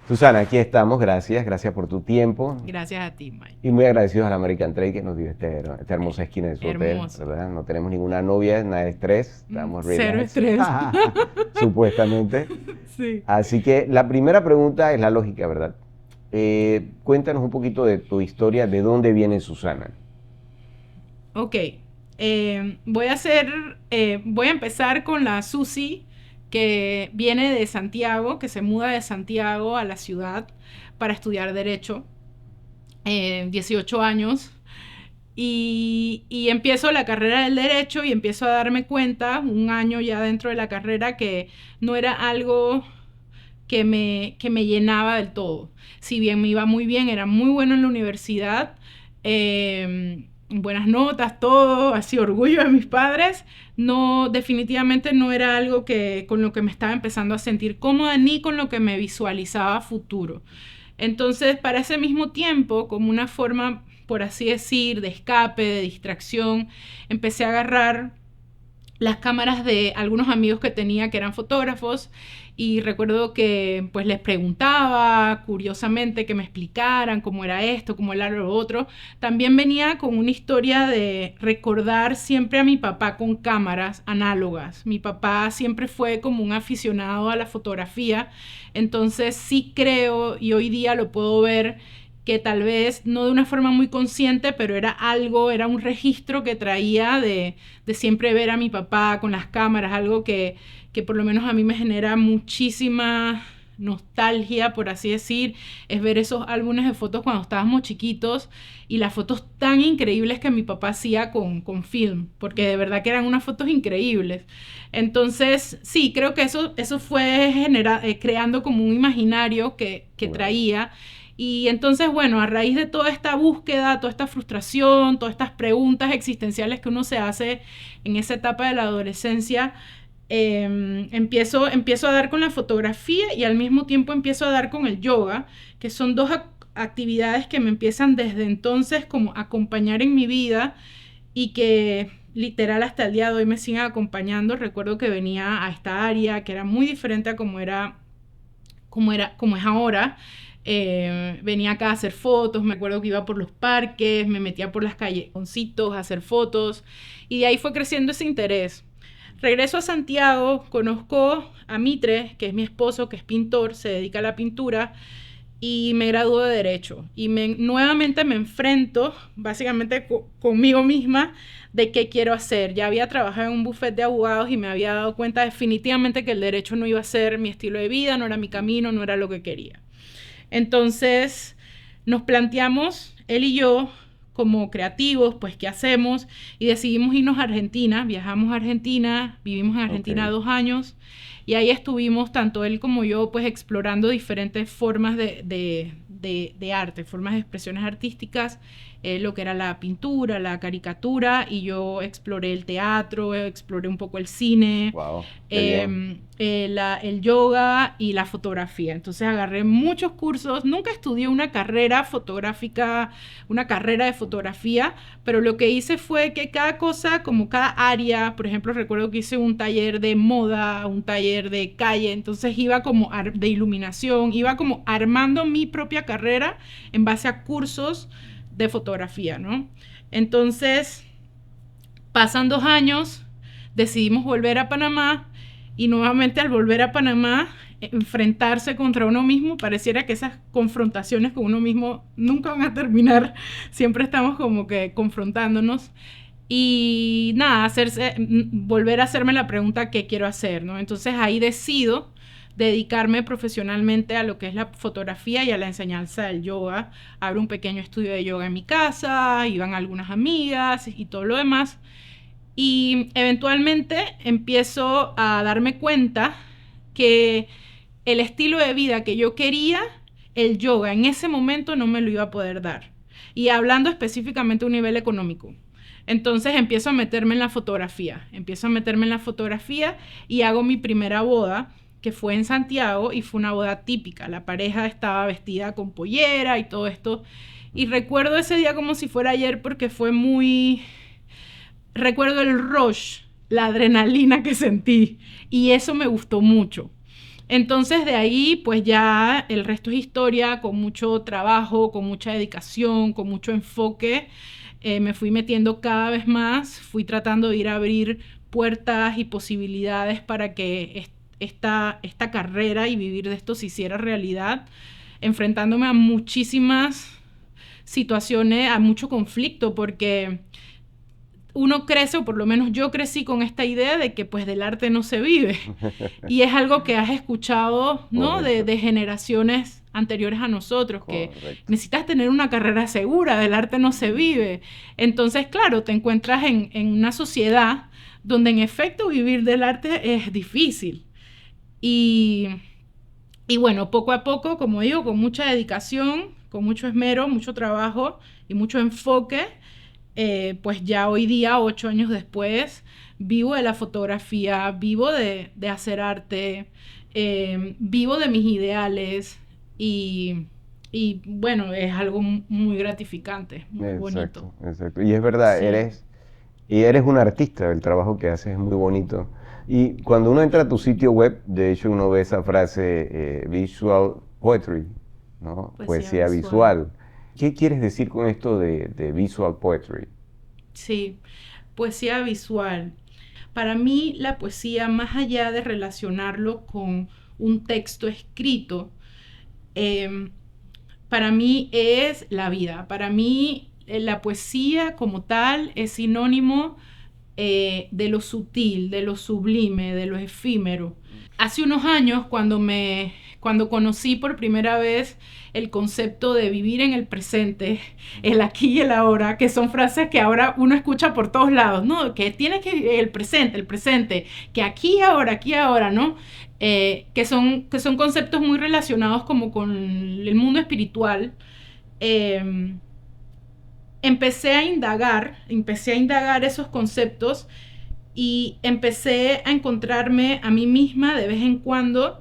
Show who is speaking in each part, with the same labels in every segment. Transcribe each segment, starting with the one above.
Speaker 1: Susana, aquí estamos, gracias por tu tiempo
Speaker 2: Gracias a ti, Mike.
Speaker 1: y muy agradecidos a la American Trade que nos dio esta hermosa esquina de su hotel,
Speaker 2: Hermoso.
Speaker 1: ¿verdad? No tenemos ninguna novia, nada de estrés, estamos
Speaker 2: Cero
Speaker 1: relax,
Speaker 2: estrés.
Speaker 1: supuestamente.
Speaker 2: Sí.
Speaker 1: Así que la primera pregunta es la lógica, ¿verdad? Cuéntanos un poquito de tu historia, de dónde viene Susana.
Speaker 2: Ok. Voy a empezar con la Susi, que viene de Santiago, que se muda de Santiago a la ciudad para estudiar Derecho. 18 años. Y empiezo la carrera del derecho y empiezo a darme cuenta, un año ya dentro de la carrera, que no era algo que me llenaba del todo. Si bien me iba muy bien, era muy bueno en la universidad, buenas notas, todo, así orgullo de mis padres, no, definitivamente no era algo con lo que me estaba empezando a sentir cómoda ni con lo que me visualizaba futuro. Entonces, para ese mismo tiempo, como una forma, por así decir, de escape, de distracción, empecé a agarrar las cámaras de algunos amigos que tenía que eran fotógrafos y recuerdo que pues les preguntaba curiosamente que me explicaran cómo era esto, cómo era lo otro. También venía con una historia de recordar siempre a mi papá con cámaras análogas. Mi papá siempre fue como un aficionado a la fotografía, entonces sí creo y hoy día lo puedo ver que tal vez no de una forma muy consciente, pero era algo, era un registro que traía de siempre ver a mi papá con las cámaras, algo que por lo menos a mí me genera muchísima nostalgia, por así decir, es ver esos álbumes de fotos cuando estábamos chiquitos y las fotos tan increíbles que mi papá hacía con film, porque de verdad que eran unas fotos increíbles. Entonces, sí, creo que eso fue creando como un imaginario que
Speaker 1: Wow.
Speaker 2: traía. Y entonces, bueno, a raíz de toda esta búsqueda, toda esta frustración, todas estas preguntas existenciales que uno se hace en esa etapa de la adolescencia, empiezo a dar con la fotografía y al mismo tiempo empiezo a dar con el yoga, que son dos actividades que me empiezan desde entonces como a acompañar en mi vida y que literal hasta el día de hoy me siguen acompañando. Recuerdo que venía a esta área que era muy diferente a como es ahora. Venía acá a hacer fotos, me acuerdo que iba por los parques, me metía por las callejoncitos a hacer fotos y de ahí fue creciendo ese interés. Regreso a Santiago, conozco a Mitre, que es mi esposo, que es pintor, se dedica a la pintura y me graduó de Derecho. Y nuevamente me enfrento básicamente conmigo misma de qué quiero hacer. Ya había trabajado en un bufete de abogados y me había dado cuenta definitivamente que el derecho no iba a ser mi estilo de vida, no era mi camino, no era lo que quería. Entonces nos planteamos, él y yo, como creativos, pues qué hacemos y decidimos irnos a Argentina, viajamos a Argentina, vivimos en
Speaker 1: Ok,
Speaker 2: Argentina 2 años y ahí estuvimos tanto él como yo pues explorando diferentes formas de arte, formas de expresiones artísticas, lo que era la pintura, la caricatura y yo exploré el teatro, exploré un poco el cine,
Speaker 1: wow, qué bien.
Speaker 2: el yoga y la fotografía. Entonces agarré muchos cursos, nunca estudié una carrera fotográfica, una carrera de fotografía, pero lo que hice fue que cada cosa, como cada área, por ejemplo, recuerdo que hice un taller de moda, un taller de calle, entonces iba como de iluminación, iba como armando mi propia carrera en base a cursos de fotografía, ¿no? Entonces, pasan 2 años, decidimos volver a Panamá y nuevamente al volver a Panamá, enfrentarse contra uno mismo, pareciera que esas confrontaciones con uno mismo nunca van a terminar, siempre estamos como que confrontándonos y nada, volver a hacerme la pregunta qué quiero hacer, ¿no? Entonces ahí decido dedicarme profesionalmente a lo que es la fotografía y a la enseñanza del yoga. Abro un pequeño estudio de yoga en mi casa, iban algunas amigas y todo lo demás. Y eventualmente empiezo a darme cuenta que el estilo de vida que yo quería, el yoga en ese momento no me lo iba a poder dar. Y hablando específicamente a un nivel económico. Entonces empiezo a meterme en la fotografía. Empiezo a meterme en la fotografía y hago mi primera boda, que fue en Santiago y fue una boda típica. La pareja estaba vestida con pollera y todo esto. Y recuerdo ese día como si fuera ayer porque fue muy, recuerdo el rush, la adrenalina que sentí y eso me gustó mucho. Entonces de ahí pues ya el resto es historia, con mucho trabajo, con mucha dedicación, con mucho enfoque. Me fui metiendo cada vez más, fui tratando de ir a abrir puertas y posibilidades para que esta carrera y vivir de esto se hiciera realidad, enfrentándome a muchísimas situaciones, a mucho conflicto, porque uno crece, o por lo menos yo crecí con esta idea de que pues del arte no se vive. Y es algo que has escuchado, ¿no?
Speaker 1: Correcto,
Speaker 2: De generaciones anteriores a nosotros, que
Speaker 1: correcto.
Speaker 2: necesitas tener una carrera segura, del arte no se vive. Entonces, claro, te encuentras en una sociedad donde en efecto vivir del arte es difícil. Y, y bueno, poco a poco, como digo, con mucha dedicación, con mucho esmero, mucho trabajo y mucho enfoque, pues ya hoy día, 8 años después, vivo de la fotografía, vivo de hacer arte, vivo de mis ideales y, y bueno, es algo muy gratificante, muy bonito.
Speaker 1: Exacto, exacto. Y es verdad,
Speaker 2: Sí,
Speaker 1: eres un artista, el trabajo que haces es muy bonito. Y cuando uno entra a tu sitio web, de hecho uno ve esa frase visual poetry, ¿no?
Speaker 2: poesía
Speaker 1: Poesía
Speaker 2: visual.
Speaker 1: visual. ¿Qué quieres decir con esto de visual poetry?
Speaker 2: Sí, poesía visual. Para mí la poesía, más allá de relacionarlo con un texto escrito, eh, para mí es la vida. Para mí la poesía como tal es sinónimo de lo sutil, de lo sublime, de lo efímero. Hace unos años, cuando conocí por primera vez el concepto de vivir en el presente, el aquí y el ahora, que son frases que ahora uno escucha por todos lados, ¿no? Que tiene que vivir el presente, que aquí ahora, ¿no? Que son conceptos muy relacionados como con el mundo espiritual. Eh, empecé a indagar esos conceptos y empecé a encontrarme a mí misma de vez en cuando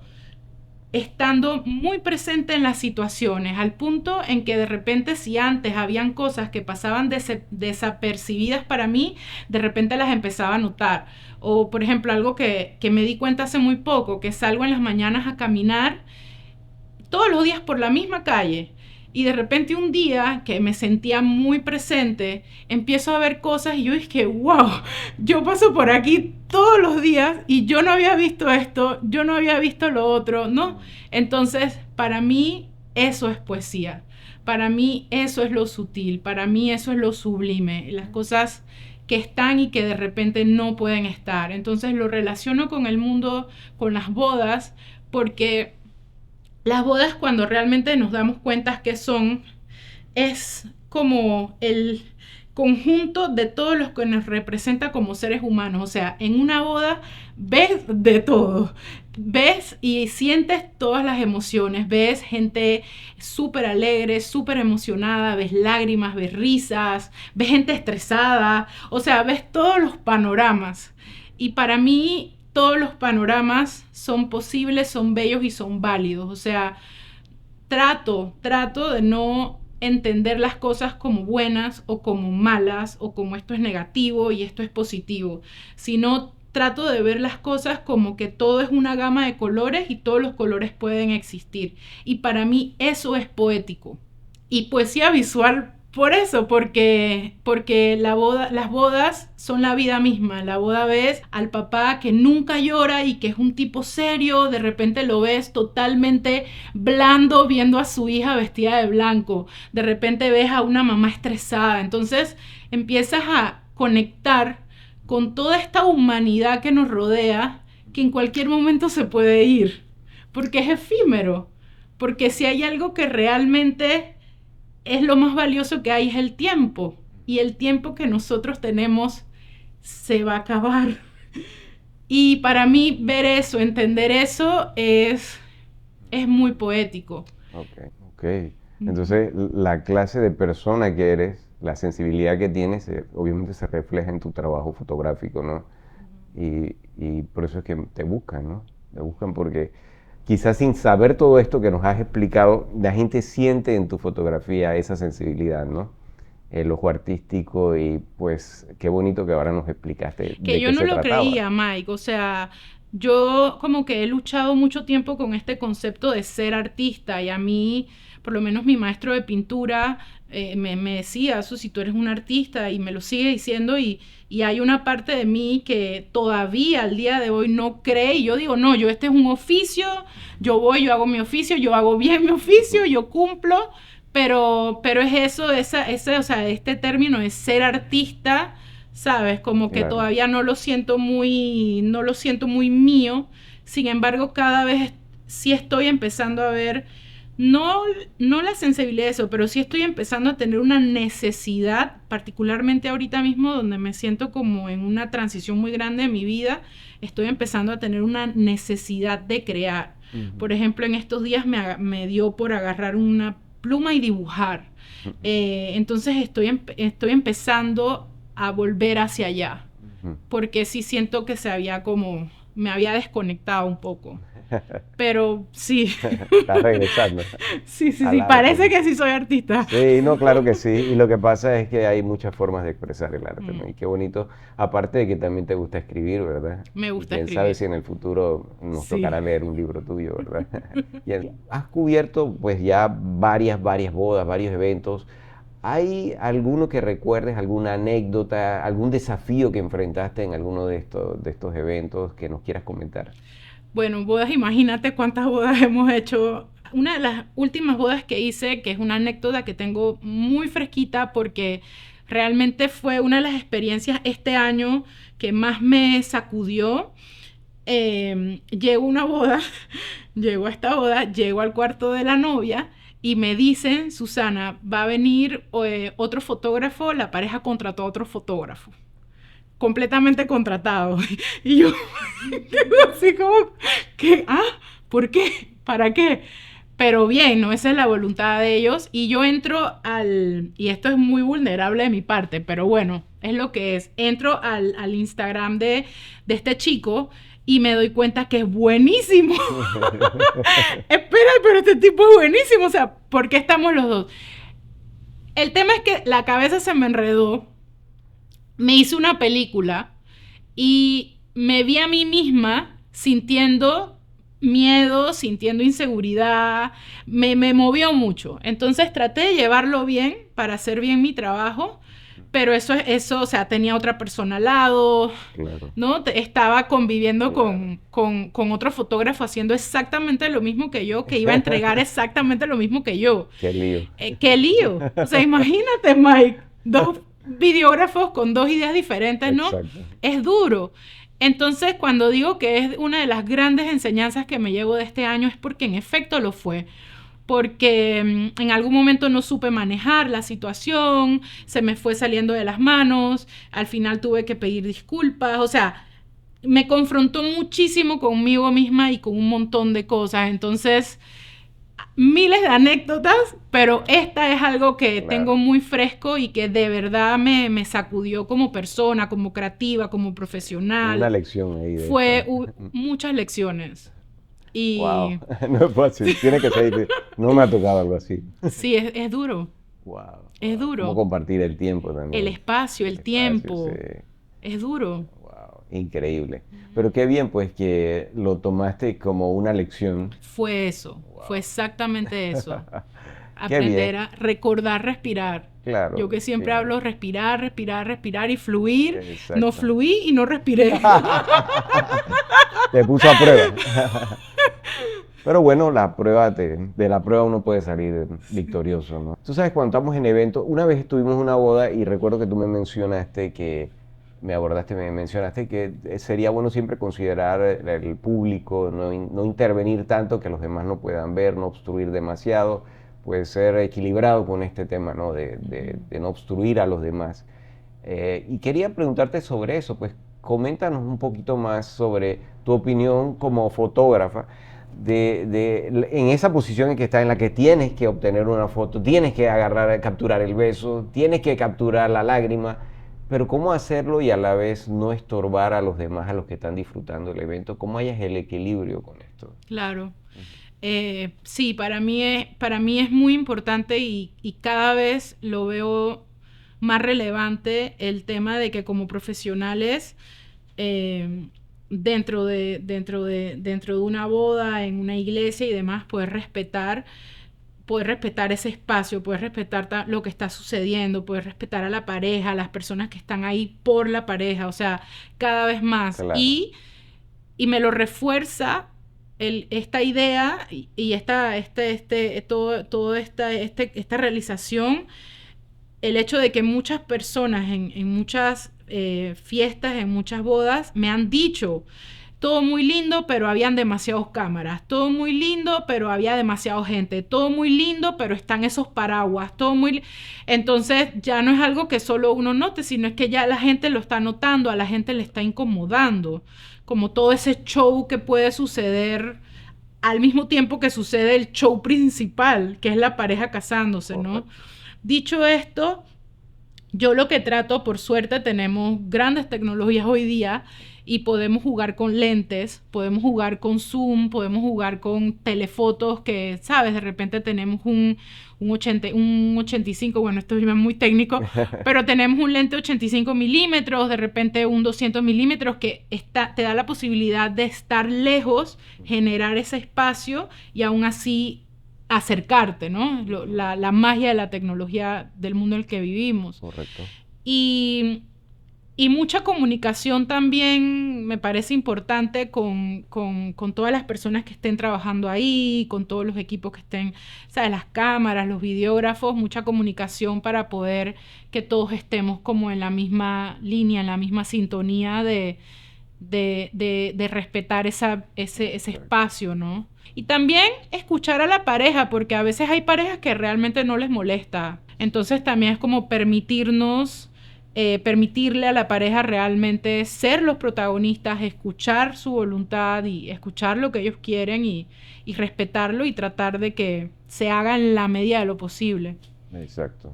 Speaker 2: estando muy presente en las situaciones, al punto en que de repente si antes habían cosas que pasaban desapercibidas para mí, de repente las empezaba a notar. O por ejemplo algo que me di cuenta hace muy poco, que salgo en las mañanas a caminar todos los días por la misma calle y de repente un día que me sentía muy presente, empiezo a ver cosas y yo dije, wow, yo paso por aquí todos los días y yo no había visto esto, yo no había visto lo otro, ¿no? Entonces, para mí eso es poesía. Para mí eso es lo sutil, para mí eso es lo sublime, las cosas que están y que de repente no pueden estar. Entonces lo relaciono con el mundo, con las bodas, porque las bodas, cuando realmente nos damos cuenta que son, es como el conjunto de todos los que nos representa como seres humanos. O sea, en una boda ves de todo. Ves y sientes todas las emociones. Ves gente súper alegre, súper emocionada. Ves lágrimas, ves risas. Ves gente estresada. O sea, ves todos los panoramas. Y para mí todos los panoramas son posibles, son bellos y son válidos. O sea, trato de no entender las cosas como buenas o como malas o como esto es negativo y esto es positivo, sino trato de ver las cosas como que todo es una gama de colores y todos los colores pueden existir. Y para mí eso es poético. Y poesía visual por eso, porque las bodas son la vida misma. La boda ves al papá que nunca llora y que es un tipo serio, de repente lo ves totalmente blando viendo a su hija vestida de blanco, de repente ves a una mamá estresada, entonces empiezas a conectar con toda esta humanidad que nos rodea, que en cualquier momento se puede ir, porque es efímero, porque si hay algo que realmente es lo más valioso que hay es el tiempo. Y el tiempo que nosotros tenemos se va a acabar. Y para mí ver eso, entender eso es muy poético.
Speaker 1: Ok, ok. Entonces, la clase de persona que eres, la sensibilidad que tienes, obviamente se refleja en tu trabajo fotográfico, ¿no? Y por eso es que te buscan, ¿no? Te buscan porque quizás sin saber todo esto que nos has explicado, la gente siente en tu fotografía esa sensibilidad, ¿no? El ojo artístico y pues qué bonito que ahora nos explicaste
Speaker 2: Que
Speaker 1: de
Speaker 2: yo
Speaker 1: qué
Speaker 2: no
Speaker 1: se
Speaker 2: lo
Speaker 1: trataba.
Speaker 2: creía, Mike. O sea, yo como que he luchado mucho tiempo con este concepto de ser artista y a mí, por lo menos mi maestro de pintura me decía, Susi, tú eres un artista y me lo sigue diciendo y hay una parte de mí que todavía al día de hoy no cree y yo digo, no, yo este es un oficio, yo voy, yo hago mi oficio, yo hago bien mi oficio, yo cumplo, pero es eso, o sea, este término de ser artista, ¿sabes? Como que
Speaker 1: Claro,
Speaker 2: todavía no lo siento muy mío. Sin embargo, cada vez sí estoy empezando a ver, no, no la sensibilidad de eso, pero sí estoy empezando a tener una necesidad, particularmente ahorita mismo, donde me siento como en una transición muy grande de mi vida, estoy empezando a tener una necesidad de crear.
Speaker 1: ujú,
Speaker 2: Por ejemplo, en estos días me dio por agarrar una pluma y dibujar. Entonces estoy empezando a volver hacia allá,
Speaker 1: ujú.
Speaker 2: porque sí siento que me había desconectado un poco. Pero sí,
Speaker 1: Estás regresando
Speaker 2: sí,
Speaker 1: al arte,
Speaker 2: parece
Speaker 1: ¿no?
Speaker 2: que sí soy artista.
Speaker 1: Sí, no, claro que sí. Y lo que pasa es que hay muchas formas de expresar el arte, ¿no?
Speaker 2: Mm,
Speaker 1: Y qué bonito. Aparte de que también te gusta escribir, ¿verdad?
Speaker 2: me
Speaker 1: Y
Speaker 2: gusta
Speaker 1: quién sabe
Speaker 2: escribir.
Speaker 1: si en el futuro nos
Speaker 2: Sí.
Speaker 1: tocará leer un libro tuyo, ¿verdad? Y has cubierto pues ya varias bodas, varios eventos. ¿Hay alguno que recuerdes, alguna anécdota, algún desafío que enfrentaste en alguno de estos eventos que nos quieras comentar?
Speaker 2: Bueno, bodas, imagínate cuántas bodas hemos hecho. Una de las últimas bodas que hice, que es una anécdota que tengo muy fresquita porque realmente fue una de las experiencias este año que más me sacudió. Llego a una boda, llego a esta boda, llego al cuarto de la novia y me dicen, Susana, va a venir otro fotógrafo, la pareja contrató a otro fotógrafo completamente contratado. Y yo así como, ¿qué? ¿Ah? ¿Por qué? ¿Para qué? Pero bien, ¿no? Esa es la voluntad de ellos. Y yo entro y esto es muy vulnerable de mi parte, pero bueno, es lo que es. Entro al Instagram de este chico y me doy cuenta que es buenísimo. Espera, pero este tipo es buenísimo. O sea, ¿por qué estamos los dos? El tema es que la cabeza se me enredó. Me hice una película y me vi a mí misma sintiendo miedo, sintiendo inseguridad, me movió mucho. Entonces traté de llevarlo bien para hacer bien mi trabajo, pero eso, o sea, tenía otra persona al lado,
Speaker 1: Claro,
Speaker 2: ¿no? Estaba conviviendo
Speaker 1: claro.
Speaker 2: con otro fotógrafo haciendo exactamente lo mismo que yo, que iba a entregar exactamente lo mismo que yo.
Speaker 1: Qué lío.
Speaker 2: ¡Qué lío! O sea, imagínate, Mike, dos videógrafos con dos ideas diferentes, ¿no?
Speaker 1: Exacto.
Speaker 2: Es duro. Entonces, cuando digo que es una de las grandes enseñanzas que me llevo de este año es porque en efecto lo fue. Porque en algún momento no supe manejar la situación, se me fue saliendo de las manos, al final tuve que pedir disculpas, o sea, me confrontó muchísimo conmigo misma y con un montón de cosas. Entonces, miles de anécdotas, pero esta es algo que tengo
Speaker 1: Claro.
Speaker 2: muy fresco y que de verdad me sacudió como persona, como creativa, como
Speaker 1: Una
Speaker 2: profesional.
Speaker 1: lección ahí de esto.
Speaker 2: Fue muchas lecciones.
Speaker 1: Wow,
Speaker 2: Y
Speaker 1: no es fácil, tiene que ser difícil. No me ha tocado algo así.
Speaker 2: sí, es duro,
Speaker 1: Wow,
Speaker 2: es
Speaker 1: wow. Cómo
Speaker 2: duro.
Speaker 1: compartir el tiempo
Speaker 2: El
Speaker 1: también.
Speaker 2: espacio,
Speaker 1: El
Speaker 2: el
Speaker 1: espacio, sí.
Speaker 2: tiempo, es duro.
Speaker 1: Wow, increíble. Pero qué bien, pues, que lo tomaste como una lección.
Speaker 2: Fue eso, fue
Speaker 1: Wow.
Speaker 2: exactamente eso.
Speaker 1: Qué
Speaker 2: Aprender
Speaker 1: bien,
Speaker 2: a recordar, respirar. Yo
Speaker 1: claro,
Speaker 2: que
Speaker 1: sí.
Speaker 2: siempre hablo respirar, respirar, respirar y fluir. No
Speaker 1: Exacto.
Speaker 2: fluí y no respiré.
Speaker 1: Te puso a prueba. Pero bueno, de la prueba uno puede salir victorioso, ¿no? Tú sabes, cuando estamos en eventos, una vez estuvimos en una boda y recuerdo que tú me mencionaste me mencionaste que sería bueno siempre considerar el público, no intervenir tanto que los demás no puedan ver, no obstruir demasiado, puede ser equilibrado con este tema, ¿no? De no obstruir a los demás. Y quería preguntarte sobre eso, pues coméntanos un poquito más sobre tu opinión como fotógrafa en esa posición en que estás, en la que tienes que obtener una foto, tienes que capturar el beso, tienes que capturar la lágrima, pero cómo hacerlo y a la vez no estorbar a los demás, a los que están disfrutando el evento, cómo hayas el equilibrio con esto.
Speaker 2: Claro. Sí, para mí es muy importante y cada vez lo veo más relevante el tema de que como profesionales eh, dentro de una boda, en una iglesia y demás, poder respetar ese espacio, poder respetar lo que está sucediendo, poder respetar a la pareja, a las personas que están ahí por la pareja, o sea, cada vez más.
Speaker 1: Claro.
Speaker 2: Y me lo refuerza esta idea y esta realización, el hecho de que muchas personas en muchas fiestas, en muchas bodas, me han dicho: todo muy lindo, pero habían demasiadas cámaras. Todo muy lindo, pero había demasiada gente. Todo muy lindo, pero están esos paraguas. Entonces ya no es algo que solo uno note, sino es que ya la gente lo está notando, a la gente le está incomodando. Como todo ese show que puede suceder al mismo tiempo que sucede el show principal, que es la pareja casándose, ¿no? Dicho esto, yo lo que trato, por suerte tenemos grandes tecnologías hoy día y podemos jugar con lentes, podemos jugar con zoom, podemos jugar con telefotos que, ¿sabes? De repente tenemos un 85, bueno, esto es muy técnico, pero tenemos un lente 85 milímetros, de repente un 200 milímetros que te da la posibilidad de estar lejos, generar ese espacio y aún así acercarte, ¿no? La magia de la tecnología del mundo en el que vivimos.
Speaker 1: Correcto.
Speaker 2: Y mucha comunicación también me parece importante con todas las personas que estén trabajando ahí, con todos los equipos que estén, ¿sabes? Las cámaras, los videógrafos, mucha comunicación para poder que todos estemos como en la misma línea, en la misma sintonía de respetar ese espacio, ¿no? Y también escuchar a la pareja, porque a veces hay parejas que realmente no les molesta. Entonces también es como permitirle a la pareja realmente ser los protagonistas, escuchar su voluntad y escuchar lo que ellos quieren y respetarlo y tratar de que se haga en la medida de lo posible.
Speaker 1: Exacto.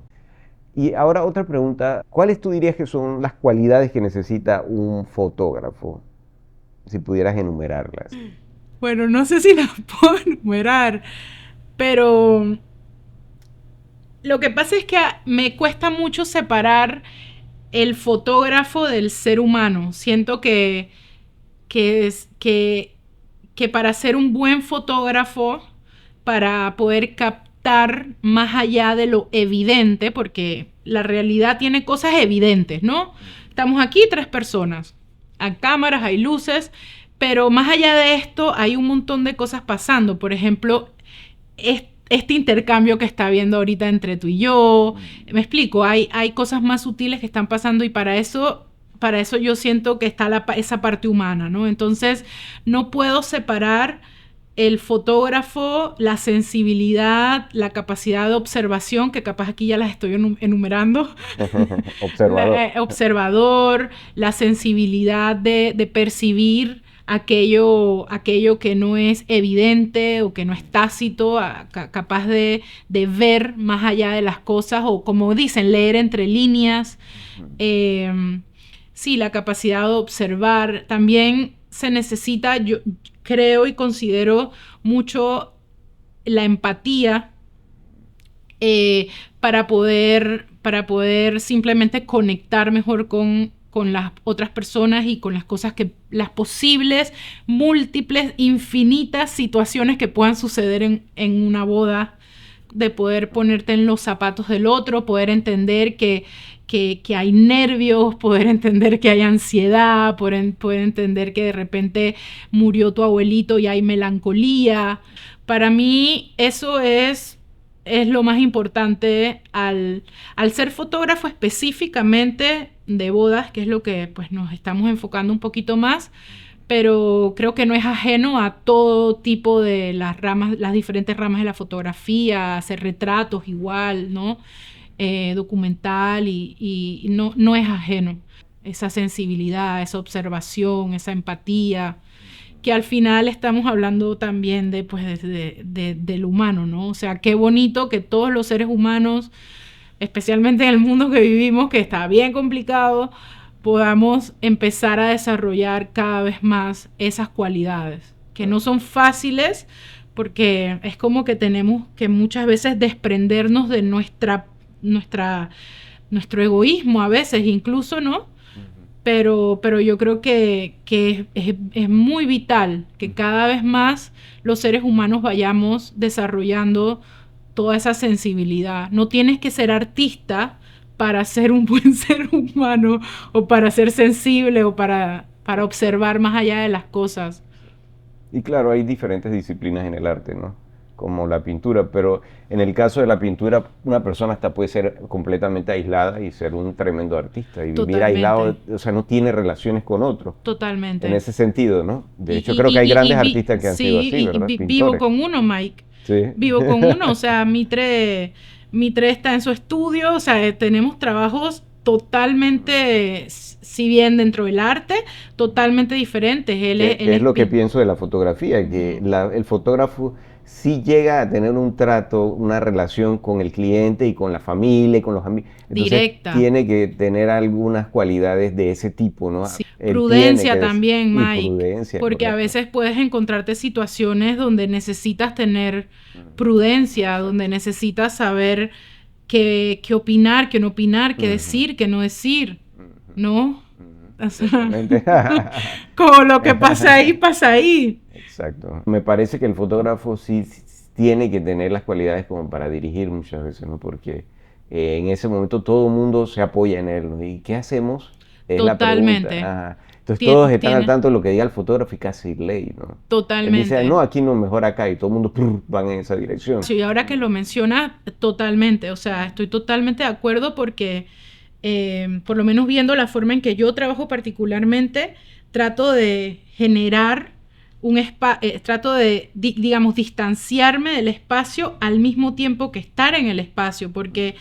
Speaker 1: Y ahora otra pregunta, ¿cuáles tú dirías que son las cualidades que necesita un fotógrafo? Si pudieras enumerarlas.
Speaker 2: Bueno, no sé si las puedo enumerar, pero lo que pasa es que me cuesta mucho separar el fotógrafo del ser humano. Siento que para ser un buen fotógrafo, para poder captar más allá de lo evidente, porque la realidad tiene cosas evidentes, ¿no? Estamos aquí 3 personas, hay cámaras, hay luces, pero más allá de esto hay un montón de cosas pasando. Por ejemplo, este intercambio que está habiendo ahorita entre tú y yo, me explico, hay cosas más sutiles que están pasando y para eso yo siento que está esa parte humana, ¿no? Entonces, no puedo separar el fotógrafo, la sensibilidad, la capacidad de observación, que capaz aquí ya las estoy enumerando.
Speaker 1: Observador.
Speaker 2: Observador, la sensibilidad de percibir aquello que no es evidente o que no es tácito, capaz de ver más allá de las cosas o, como dicen, leer entre líneas. Sí, la capacidad de observar. También se necesita, yo creo y considero mucho la empatía para poder simplemente conectar mejor con las otras personas y con las cosas las posibles, múltiples, infinitas situaciones que puedan suceder en una boda, de poder ponerte en los zapatos del otro, poder entender que hay nervios, poder entender que hay ansiedad, poder entender que de repente murió tu abuelito y hay melancolía. Para mí eso es lo más importante al ser fotógrafo específicamente de bodas, que es lo que pues nos estamos enfocando un poquito más, pero creo que no es ajeno a todo tipo de las diferentes ramas de la fotografía, hacer retratos igual, ¿no? Documental y no es ajeno esa sensibilidad, esa observación, esa empatía, que al final estamos hablando también del humano, ¿no? O sea, qué bonito que todos los seres humanos, especialmente en el mundo que vivimos, que está bien complicado, podamos empezar a desarrollar cada vez más esas cualidades, que no son fáciles, porque es como que tenemos que muchas veces desprendernos de nuestro egoísmo a veces incluso, ¿no? pero yo creo que es muy vital que cada vez más los seres humanos vayamos desarrollando toda esa sensibilidad. No tienes que ser artista para ser un buen ser humano o para ser sensible o para observar más allá de las cosas.
Speaker 1: Y claro, hay diferentes disciplinas en el arte, ¿no? Como la pintura, pero en el caso de la pintura, una persona hasta puede ser completamente aislada y ser un tremendo artista y vivir aislado,
Speaker 2: Totalmente,
Speaker 1: o sea, no tiene relaciones con otros. En
Speaker 2: totalmente.
Speaker 1: ese sentido, ¿no? De
Speaker 2: Y,
Speaker 1: hecho, creo que hay grandes artistas que han sido
Speaker 2: sí,
Speaker 1: así, ¿verdad?
Speaker 2: vivo
Speaker 1: Pintores.
Speaker 2: con uno, Mike.
Speaker 1: Sí.
Speaker 2: Vivo con uno, o sea, Mitre está en su estudio, o sea, tenemos trabajos totalmente, si bien dentro del arte, totalmente diferentes. Él
Speaker 1: Que es
Speaker 2: es
Speaker 1: lo que pienso de la fotografía, que el fotógrafo sí llega a tener un trato, una relación con el cliente y con la familia y con los amigos. Entonces
Speaker 2: directa.
Speaker 1: tiene que tener algunas cualidades de ese tipo, ¿no?
Speaker 2: Sí.
Speaker 1: Él tiene
Speaker 2: Prudencia también,
Speaker 1: y
Speaker 2: Mike,
Speaker 1: prudencia,
Speaker 2: porque a
Speaker 1: correcto.
Speaker 2: veces puedes encontrarte situaciones donde necesitas tener prudencia, donde
Speaker 1: Exacto.
Speaker 2: necesitas saber qué opinar, qué no opinar, qué
Speaker 1: Ujú,
Speaker 2: decir, qué no decir,
Speaker 1: ujú,
Speaker 2: ¿no?
Speaker 1: ujú,
Speaker 2: O sea,
Speaker 1: totalmente.
Speaker 2: como lo que pasa ahí, pasa ahí.
Speaker 1: Exacto. Me parece que el fotógrafo sí tiene que tener las cualidades como para dirigir muchas veces, ¿no? Porque en ese momento todo el mundo se apoya en él, ¿no? ¿Y qué hacemos? Es la pregunta.
Speaker 2: Totalmente.
Speaker 1: Ajá. Entonces todos están al
Speaker 2: Tiene,
Speaker 1: tanto de lo que diga el fotógrafo y casi ley, ¿no? Él dice, "Ah,
Speaker 2: totalmente.
Speaker 1: no, aquí no, mejor acá", y todo el mundo van en esa dirección.
Speaker 2: Sí, ahora que lo mencionas, totalmente. O sea, estoy totalmente de acuerdo porque, por lo menos viendo la forma en que yo trabajo particularmente, trato de generar trato de, digamos, distanciarme del espacio al mismo tiempo que estar en el espacio, porque,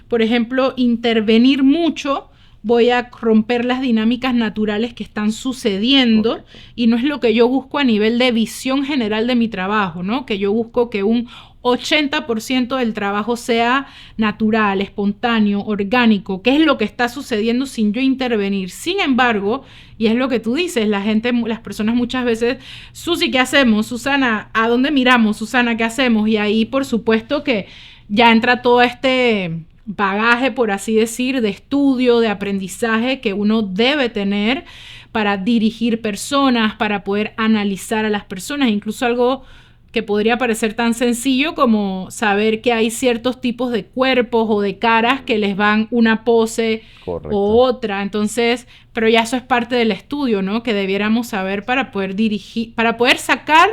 Speaker 2: por ejemplo, intervenir mucho voy a romper las dinámicas naturales que están sucediendo
Speaker 1: Correcto.
Speaker 2: y no es lo que yo busco a nivel de visión general de mi trabajo, ¿no? Que yo busco que un 80% del trabajo sea natural, espontáneo, orgánico, que es lo que está sucediendo sin yo intervenir. Sin embargo, y es lo que tú dices, la gente, las personas muchas veces, Susi, ¿qué hacemos? Susana, ¿a dónde miramos? Susana, ¿qué hacemos? Y ahí, por supuesto, que ya entra todo este bagaje, por así decir, de estudio, de aprendizaje que uno debe tener para dirigir personas, para poder analizar a las personas, incluso algo que podría parecer tan sencillo como saber que hay ciertos tipos de cuerpos o de caras que les van una pose o
Speaker 1: Correcto.
Speaker 2: otra. Entonces, pero ya eso es parte del estudio, ¿no? Que debiéramos saber para poder dirigir, para poder sacar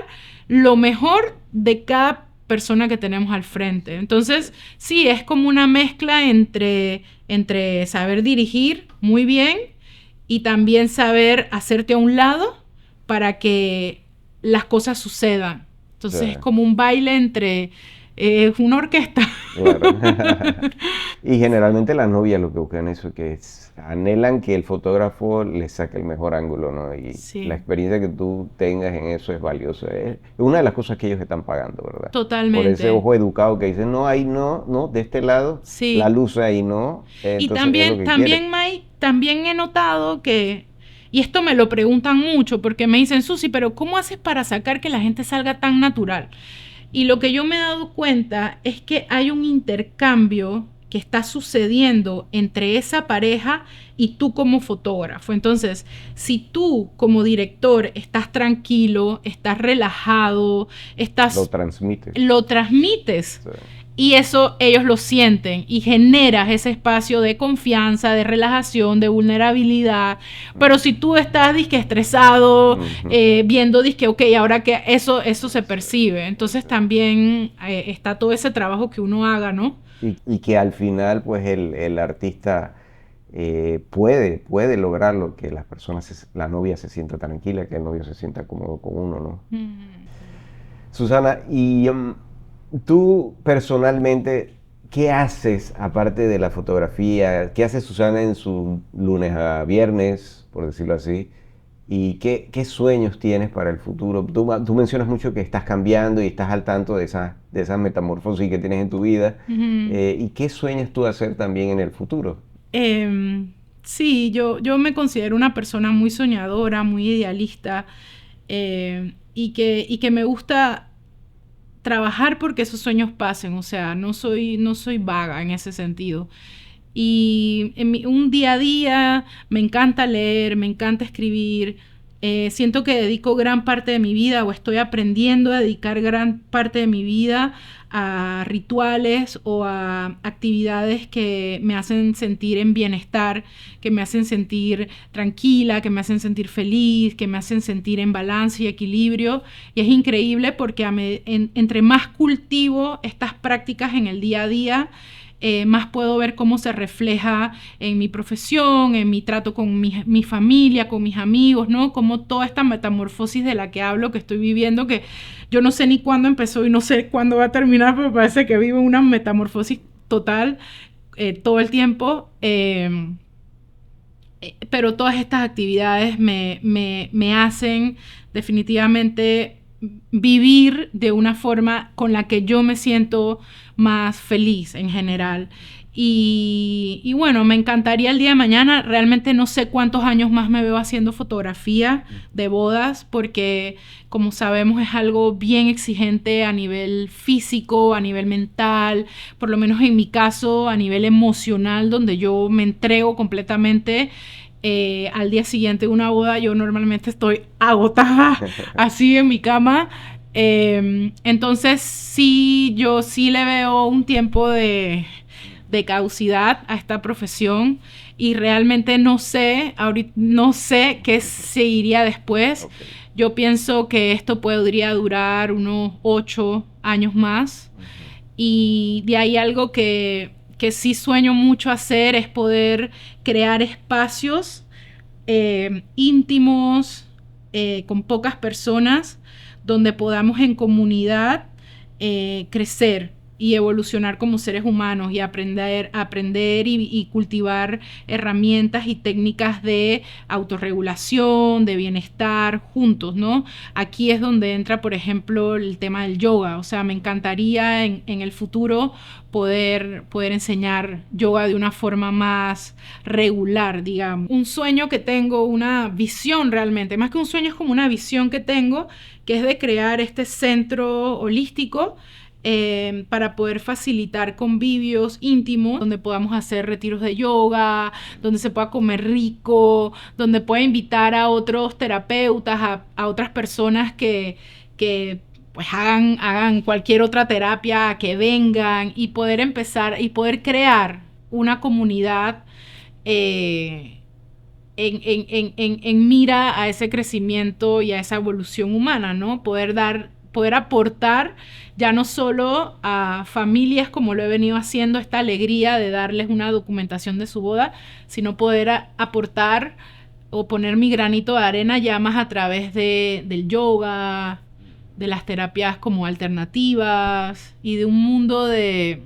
Speaker 2: lo mejor de cada persona que tenemos al frente. Entonces, sí, es como una mezcla entre saber dirigir muy bien y también saber hacerte a un lado para que las cosas sucedan.
Speaker 1: Sí,
Speaker 2: Entonces es como un baile entre una orquesta.
Speaker 1: claro. Y generalmente las novias lo que buscan eso, anhelan que el fotógrafo les saque el mejor ángulo, ¿no? Y la
Speaker 2: Sí,
Speaker 1: experiencia que tú tengas en eso es valiosa. Es una de las cosas que ellos están pagando, ¿verdad? Por ese
Speaker 2: totalmente.
Speaker 1: ojo educado que dice, no, ahí no, no, de este lado, la
Speaker 2: Sí.
Speaker 1: luz ahí no.
Speaker 2: Y
Speaker 1: Entonces es lo que quieren.
Speaker 2: Mike, también he notado que, y esto me lo preguntan mucho, porque me dicen, Susi, pero ¿cómo haces para sacar que la gente salga tan natural? Y lo que yo me he dado cuenta es que hay un intercambio que está sucediendo entre esa pareja y tú como fotógrafo. Entonces, si tú como director estás tranquilo, estás relajado,
Speaker 1: Lo
Speaker 2: estás
Speaker 1: transmites.
Speaker 2: lo transmites
Speaker 1: Sí.
Speaker 2: y eso ellos lo sienten y generas ese espacio de confianza, de relajación, de vulnerabilidad. Pero si tú estás disque estresado,
Speaker 1: Ujú.
Speaker 2: viendo disque, ok, ahora que eso se
Speaker 1: Sí,
Speaker 2: percibe. Entonces
Speaker 1: sí.
Speaker 2: también está todo ese trabajo que uno haga, ¿no?
Speaker 1: Y que al final, pues el artista puede lograrlo, que las personas, la novia se sienta tranquila, que el novio se sienta cómodo con uno, ¿no?
Speaker 2: Mm.
Speaker 1: Susana, y tú personalmente, ¿qué haces aparte de la fotografía? ¿Qué hace Susana en su lunes a viernes, por decirlo así? ¿Y qué sueños tienes para el futuro? Tú mencionas mucho que estás cambiando y estás al tanto de esa metamorfosis que tienes en tu vida.
Speaker 2: Ujú.
Speaker 1: ¿Y qué sueñas tú hacer también en el futuro?
Speaker 2: Sí, yo me considero una persona muy soñadora, muy idealista, y que me gusta trabajar porque esos sueños pasen, o sea, no soy vaga en ese sentido. Y un día a día me encanta leer, me encanta escribir. Siento que dedico gran parte de mi vida o estoy aprendiendo a dedicar gran parte de mi vida a rituales o a actividades que me hacen sentir en bienestar, que me hacen sentir tranquila, que me hacen sentir feliz, que me hacen sentir en balance y equilibrio. Y es increíble porque entre más cultivo estas prácticas en el día a día, más puedo ver cómo se refleja en mi profesión, en mi trato con mi familia, con mis amigos, ¿no? Como toda esta metamorfosis de la que hablo, que estoy viviendo, que yo no sé ni cuándo empezó y no sé cuándo va a terminar, pero parece que vivo una metamorfosis total todo el tiempo. Pero todas estas actividades me hacen definitivamente vivir de una forma con la que yo me siento más feliz en general. Y bueno, me encantaría el día de mañana, realmente no sé cuántos años más me veo haciendo fotografía de bodas, porque como sabemos es algo bien exigente a nivel físico, a nivel mental, por lo menos en mi caso, a nivel emocional, donde yo me entrego completamente. Al día siguiente de una boda yo normalmente estoy agotada así en mi cama. Entonces sí, yo sí le veo un tiempo de caducidad a esta profesión y realmente no sé, ahorita no sé qué seguiría después. Okay. Yo pienso que esto podría durar unos 8 años más. Y de ahí algo que sí sueño mucho hacer es poder crear espacios íntimos, con pocas personas, donde podamos en comunidad crecer y evolucionar como seres humanos y aprender y cultivar herramientas y técnicas de autorregulación, de bienestar juntos, ¿no? Aquí es donde entra, por ejemplo, el tema del yoga. O sea, me encantaría en el futuro poder enseñar yoga de una forma más regular, digamos. Un sueño que tengo, una visión realmente, más que un sueño es como una visión que tengo, que es de crear este centro holístico para poder facilitar convivios íntimos, donde podamos hacer retiros de yoga, donde se pueda comer rico, donde pueda invitar a otros terapeutas, a otras personas que pues hagan cualquier otra terapia, que vengan y poder empezar y poder crear una comunidad en mira a ese crecimiento y a esa evolución humana, ¿no? Poder aportar ya no solo a familias, como lo he venido haciendo, esta alegría de darles una documentación de su boda, sino poder aportar o poner mi granito de arena ya más a través del yoga, de las terapias como alternativas y de un mundo de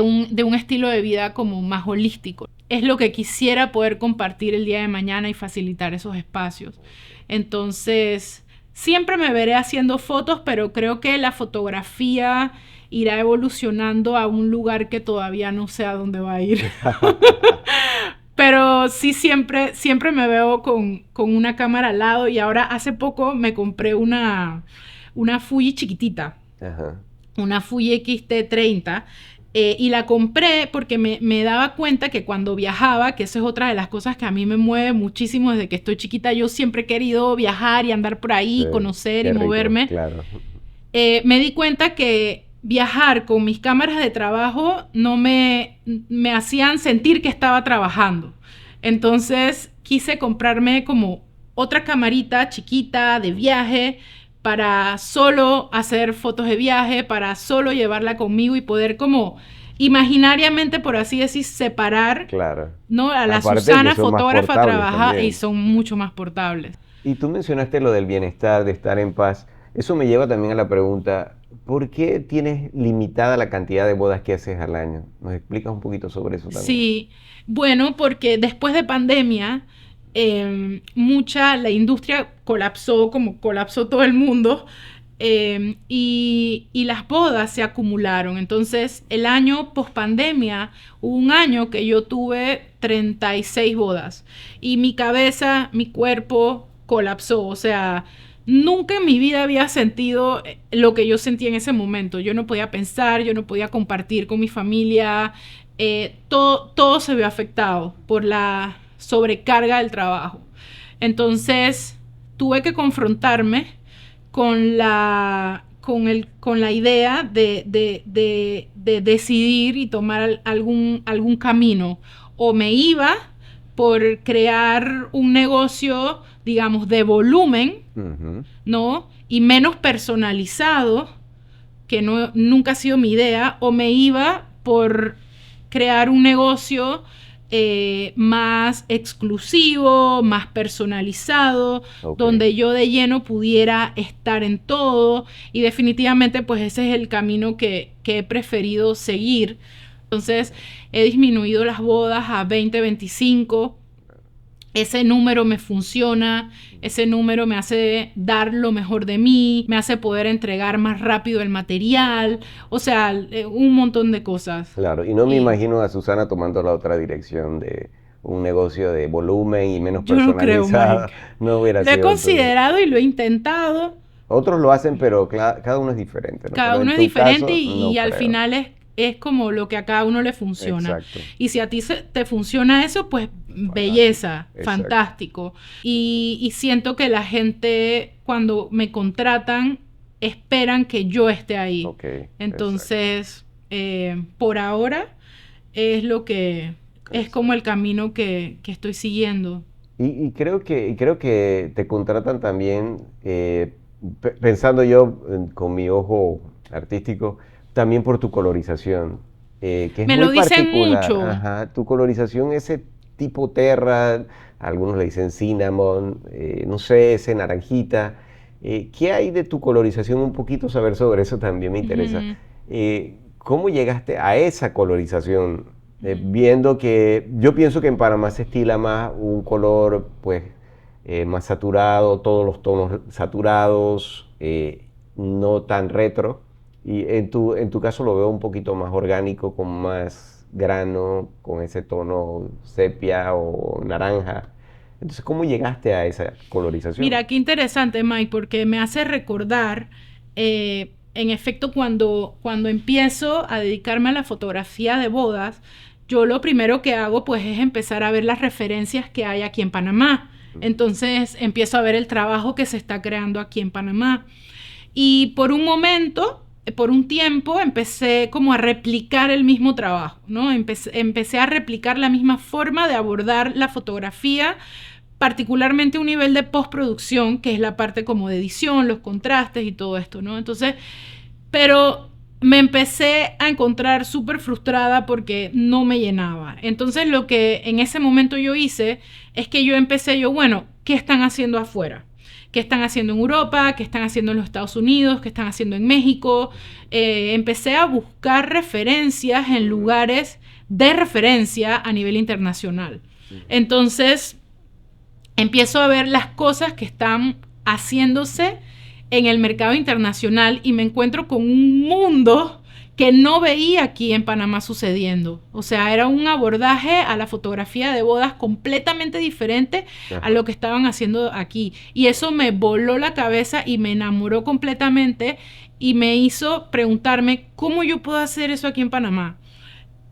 Speaker 2: un estilo de vida como más holístico. Es lo que quisiera poder compartir el día de mañana y facilitar esos espacios. Entonces, siempre me veré haciendo fotos, pero creo que la fotografía irá evolucionando a un lugar que todavía no sé a dónde va a ir. Pero sí, siempre me veo con una cámara al lado, y ahora hace poco me compré una Fuji chiquitita. Ajá. Una Fuji X-T30. Y la compré porque me daba cuenta que cuando viajaba, que eso es otra de las cosas que a mí me mueve muchísimo desde que estoy chiquita, yo siempre he querido viajar y andar por ahí, sí, conocer y rico, moverme. Claro. Me di cuenta que viajar con mis cámaras de trabajo no me hacían sentir que estaba trabajando. Entonces quise comprarme como otra camarita chiquita de viaje para solo hacer fotos de viaje, para solo llevarla conmigo y poder como imaginariamente, por así decir, separar, claro, ¿no? A la aparte Susana fotógrafa trabaja también, y son mucho más portables.
Speaker 1: Y tú mencionaste lo del bienestar, de estar en paz. Eso me lleva también a la pregunta, ¿por qué tienes limitada la cantidad de bodas que haces al año? ¿Nos explicas un poquito sobre eso también?
Speaker 2: Sí, bueno, porque después de pandemia, la industria colapsó, como colapsó todo el mundo, y las bodas se acumularon. Entonces, el año post pandemia, hubo un año que yo tuve 36 bodas y mi cabeza, mi cuerpo colapsó. O sea, nunca en mi vida había sentido lo que yo sentí en ese momento. Yo no podía pensar, yo no podía compartir con mi familia. todo se vio afectado por la sobrecarga del trabajo. Entonces tuve que confrontarme con la idea de decidir y tomar algún camino. O me iba por crear un negocio, digamos, de volumen, ¿no? Y menos personalizado, que nunca ha sido mi idea, o me iba por crear un negocio más exclusivo, más personalizado, donde yo de lleno pudiera estar en todo, y definitivamente pues ese es el camino que he preferido seguir. Entonces he disminuido las bodas a 20, 25. Ese número me funciona, ese número me hace dar lo mejor de mí, me hace poder entregar más rápido el material, o sea, un montón de cosas.
Speaker 1: Claro, y no me imagino a Susana tomando la otra dirección de un negocio de volumen y menos personalizado.
Speaker 2: Yo no creo, Mike.
Speaker 1: No hubiera
Speaker 2: sido. Lo he considerado y lo he intentado.
Speaker 1: Otros lo hacen, pero cada uno es diferente, ¿no?
Speaker 2: Cada uno es diferente y al final es como lo que a cada uno le funciona.
Speaker 1: Exacto.
Speaker 2: Y si a ti te funciona eso, pues belleza, fantástico. Y siento que la gente cuando me contratan esperan que yo esté ahí. Entonces, por ahora es lo que es como el camino que estoy siguiendo.
Speaker 1: Y creo que te contratan también, pensando yo con mi ojo artístico, también por tu colorización, que es
Speaker 2: me
Speaker 1: muy
Speaker 2: lo dicen
Speaker 1: particular.
Speaker 2: mucho.
Speaker 1: Ajá, tu colorización, ese tipo terra, algunos le dicen cinnamon, no sé, ese naranjita. ¿Qué hay de tu colorización? Un poquito saber sobre eso también me interesa. ¿Cómo llegaste a esa colorización? Viendo que yo pienso que en Panamá se estila más un color pues más saturado, todos los tonos saturados, no tan retro. Y en tu caso lo veo un poquito más orgánico, con más grano, con ese tono sepia o naranja. Entonces, ¿cómo llegaste a esa colorización?
Speaker 2: Mira, qué interesante, Mike, porque me hace recordar, en efecto, cuando empiezo a dedicarme a la fotografía de bodas, yo lo primero que hago pues es empezar a ver las referencias que hay aquí en Panamá. Entonces empiezo a ver el trabajo que se está creando aquí en Panamá. Y por un tiempo, empecé como a replicar el mismo trabajo, ¿no? Empecé a replicar la misma forma de abordar la fotografía, particularmente a un nivel de postproducción, que es la parte como de edición, los contrastes y todo esto, ¿no? Entonces, pero me empecé a encontrar súper frustrada porque no me llenaba. Entonces, lo que en ese momento yo hice es que bueno, ¿qué están haciendo afuera? ¿Qué están haciendo en Europa? ¿Qué están haciendo en los Estados Unidos? ¿Qué están haciendo en México? Empecé a buscar referencias en lugares de referencia a nivel internacional. Entonces, empiezo a ver las cosas que están haciéndose en el mercado internacional y me encuentro con un mundo que no veía aquí en Panamá sucediendo. O sea, era un abordaje a la fotografía de bodas completamente diferente a lo que estaban haciendo aquí. Y eso me voló la cabeza y me enamoró completamente y me hizo preguntarme cómo yo puedo hacer eso aquí en Panamá.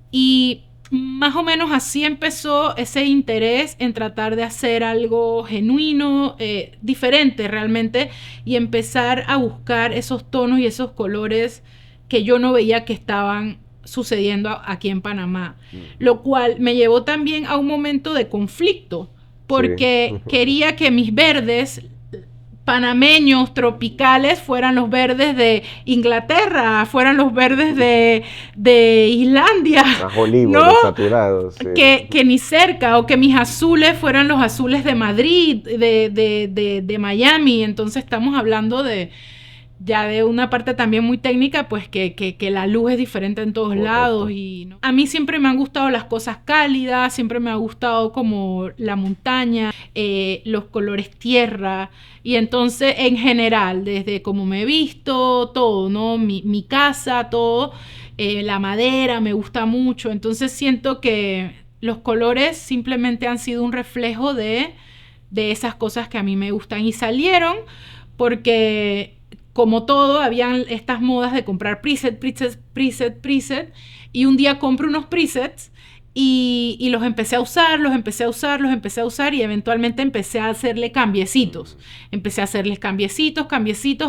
Speaker 2: Y más o menos así empezó ese interés en tratar de hacer algo genuino, diferente realmente, y empezar a buscar esos tonos y esos colores que yo no veía que estaban sucediendo aquí en Panamá. Lo cual me llevó también a un momento de conflicto, porque quería que mis verdes panameños tropicales fueran los verdes de Inglaterra, fueran los verdes de Islandia,
Speaker 1: ¿no? Saturados, sí.
Speaker 2: que ni cerca, o que mis azules fueran los azules de Madrid, de Miami. Entonces estamos hablando ya de una parte también muy técnica, pues que la luz es diferente en todos lados. Y, ¿no? A mí siempre me han gustado las cosas cálidas, siempre me ha gustado como la montaña, los colores tierra. Y entonces, en general, desde cómo me he visto, todo, ¿no? Mi casa, todo, la madera me gusta mucho. Entonces siento que los colores simplemente han sido un reflejo de esas cosas que a mí me gustan. Y salieron porque como todo, habían estas modas de comprar preset, y un día compro unos presets y los empecé a usar, y eventualmente empecé a hacerle cambiecitos. Empecé a hacerles cambiecitos,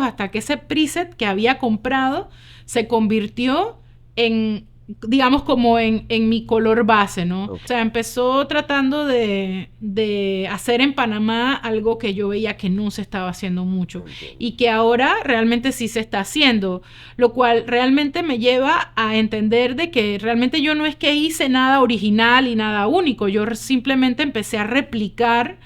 Speaker 2: hasta que ese preset que había comprado se convirtió en, digamos, como en mi color base, ¿no? Okay. O sea, empezó tratando de hacer en Panamá algo que yo veía que no se estaba haciendo mucho, okay, y que ahora realmente sí se está haciendo, lo cual realmente me lleva a entender de que realmente yo no es que hice nada original y nada único, yo simplemente empecé a replicar.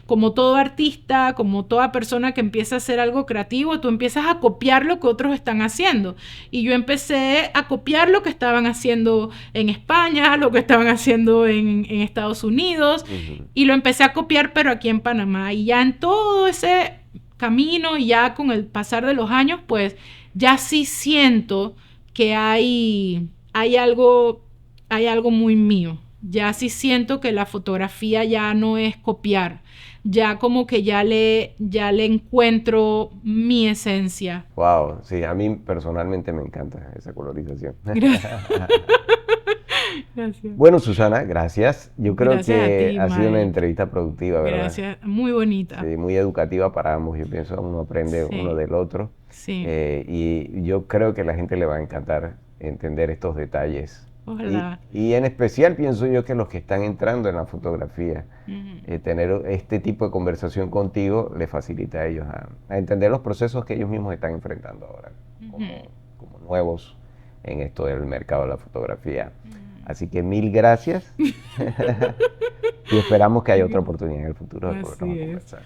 Speaker 2: Como todo artista, como toda persona que empieza a hacer algo creativo, tú empiezas a copiar lo que otros están haciendo. Y yo empecé a copiar lo que estaban haciendo en España, lo que estaban haciendo en Estados Unidos, y lo empecé a copiar, pero aquí en Panamá. Y ya en todo ese camino, y ya con el pasar de los años, pues ya sí siento que hay algo muy mío. Ya sí siento que la fotografía ya no es copiar, ya como que ya le encuentro mi esencia.
Speaker 1: Wow, sí, a mí personalmente me encanta esa colorización.
Speaker 2: Gracias.
Speaker 1: Bueno, Susana, gracias. Yo creo
Speaker 2: gracias
Speaker 1: que
Speaker 2: ti,
Speaker 1: ha sido una entrevista productiva, ¿verdad?
Speaker 2: Gracias, muy bonita.
Speaker 1: Sí, muy educativa para ambos. Yo pienso que uno aprende uno del otro.
Speaker 2: Sí.
Speaker 1: Y yo creo que a la gente le va a encantar entender estos detalles.
Speaker 2: Ojalá.
Speaker 1: Y en especial pienso yo que los que están entrando en la fotografía, tener este tipo de conversación contigo les facilita a ellos a entender los procesos que ellos mismos están enfrentando ahora, como nuevos en esto del mercado de la fotografía. Así que 1000 gracias y esperamos que haya otra oportunidad en el futuro de podernos conversar.